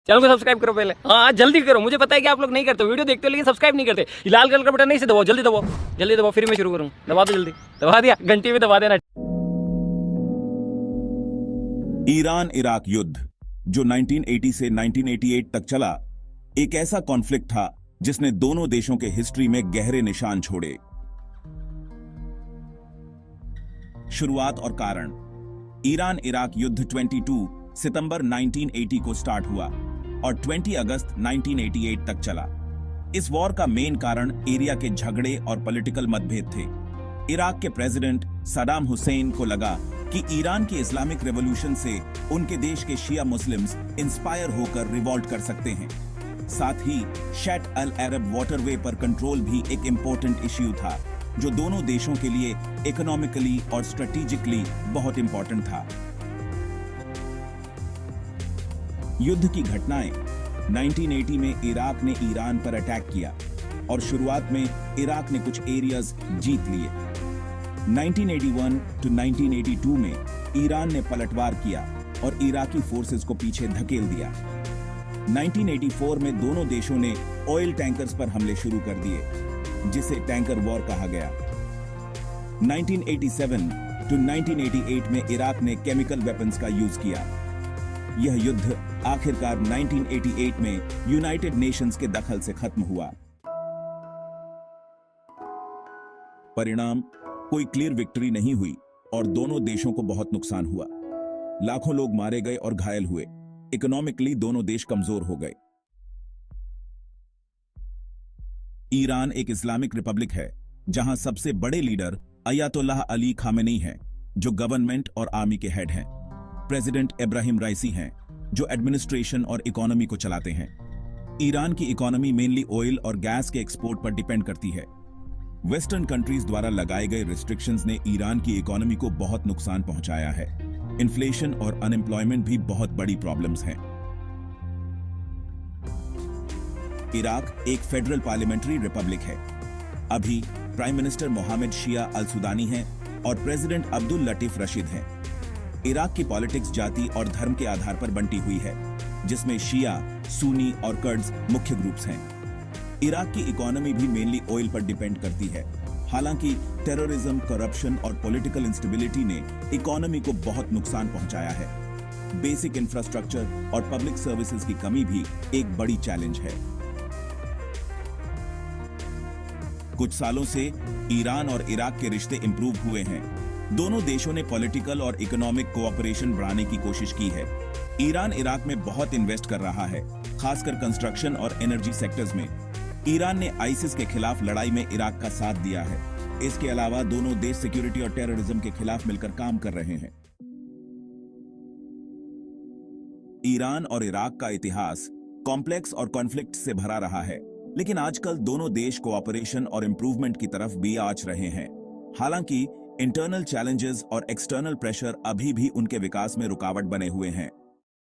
Channel को subscribe करो पहले। हाँ जल्दी करो, मुझे पता है कि आप लोग नहीं करते, वीडियो देखते हो लेकिन सब्सक्राइब नहीं करते। लाल कलर का बटन नहीं से दबाओ, जल्दी दबाओ, जल्दी दबाओ, फिर मैं शुरू करूँ। दबा दो जल्दी, दबा दिया, घंटी में दबा देना। ईरान इराक युद्ध जो 1980 से 1988 तक चला, एक ऐसा कॉन्फ्लिक्ट था जिसने दोनों देशों के हिस्ट्री में गहरे निशान छोड़े। शुरुआत और कारण। ईरान इराक युद्ध 22 सितंबर 1980 को स्टार्ट हुआ और 20 अगस्त 1988 तक चला। इस वॉर का मेन कारण एरिया के झगड़े और पॉलिटिकल मतभेद थे। इराक के प्रेसिडेंट सदाम हुसैन को लगा कि ईरान की इस्लामिक रेवोल्यूशन से उनके देश के शिया मुस्लिम्स इंस्पायर होकर रिवॉल्ट कर सकते हैं। साथ ही शैट अल अरब वाटरवे पर कंट्रोल भी एक इंपॉर्टेंट इश्यू था, जो दोनों देशों के लिए इकोनॉमिकली और स्ट्रेटेजिकली बहुत इंपॉर्टेंट था। युद्ध की घटनाएं। 1980 में इराक ने ईरान पर अटैक किया और शुरुआत में इराक ने कुछ एरियाज जीत लिए। 1981 टू 1982 में ईरान ने पलटवार किया और इराकी फोर्सेस को पीछे धकेल दिया। 1984 में दोनों देशों ने ऑयल टैंकर्स पर हमले शुरू कर दिए, जिसे टैंकर वॉर कहा गया। 1987 टू 1988 में इराक ने केमिकल वेपन्स का यूज किया। यह युद्ध आखिरकार 1988 में यूनाइटेड नेशंस के दखल से खत्म हुआ। परिणाम, कोई क्लियर विक्ट्री नहीं हुई और दोनों देशों को बहुत नुकसान हुआ। लाखों लोग मारे गए और घायल हुए। इकोनॉमिकली दोनों देश कमजोर हो गए। ईरान एक इस्लामिक रिपब्लिक है जहां सबसे बड़े लीडर अयातोल्लाह अली खामेनी हैं, जो गवर्नमेंट और आर्मी के हेड हैं। प्रेसिडेंट इब्राहिम राइसी हैं, जो एडमिनिस्ट्रेशन और इकोनॉमी को चलाते हैं। ईरान की इकोनॉमी मेनली ऑयल और गैस के एक्सपोर्ट पर डिपेंड करती है। वेस्टर्न कंट्रीज द्वारा लगाए गए रिस्ट्रिक्शंस ने ईरान की इकोनॉमी को बहुत नुकसान पहुंचाया है। इन्फ्लेशन और अनएम्प्लॉयमेंट भी बहुत बड़ी प्रॉब्लम्स हैं। इराक एक फेडरल पार्लियामेंट्री रिपब्लिक है। अभी प्राइम मिनिस्टर मोहम्मद शिया अल सुदानी हैं और प्रेसिडेंट अब्दुल लतीफ रशीद हैं। इराक की पॉलिटिक्स जाति और धर्म के आधार पर बंटी हुई है, जिसमें शिया, सुन्नी और कर्ड्स मुख्य ग्रुप्स हैं। इराक की इकोनॉमी भी मेनली ऑयल पर डिपेंड करती है। हालांकि टेररिज्म, करप्शन और पॉलिटिकल इंस्टेबिलिटी ने इकोनॉमी को बहुत नुकसान पहुंचाया है। बेसिक इंफ्रास्ट्रक्चर और पब्लिक सर्विसेज की कमी भी एक बड़ी चैलेंज है। कुछ सालों से ईरान और इराक के रिश्ते इंप्रूव हुए हैं। दोनों देशों ने पॉलिटिकल और इकोनॉमिक कोऑपरेशन बढ़ाने की कोशिश की है। ईरान इराक में बहुत इन्वेस्ट कर रहा है, खासकर कंस्ट्रक्शन और एनर्जी सेक्टर्स में। ईरान ने आईसिस के खिलाफ लड़ाई में इराक का साथ दिया है। इसके अलावा दोनों देश सिक्योरिटी और टेररिज्म के खिलाफ मिलकर काम कर रहे हैं। ईरान और इराक का इतिहास कॉम्प्लेक्स और कॉन्फ्लिक्ट से भरा रहा है, लेकिन आजकल दोनों देश कोऑपरेशन और इंप्रूवमेंट की तरफ भी आंच रहे हैं। हालांकि इंटरनल चैलेंजेस और एक्सटर्नल प्रेशर अभी भी उनके विकास में रुकावट बने हुए हैं।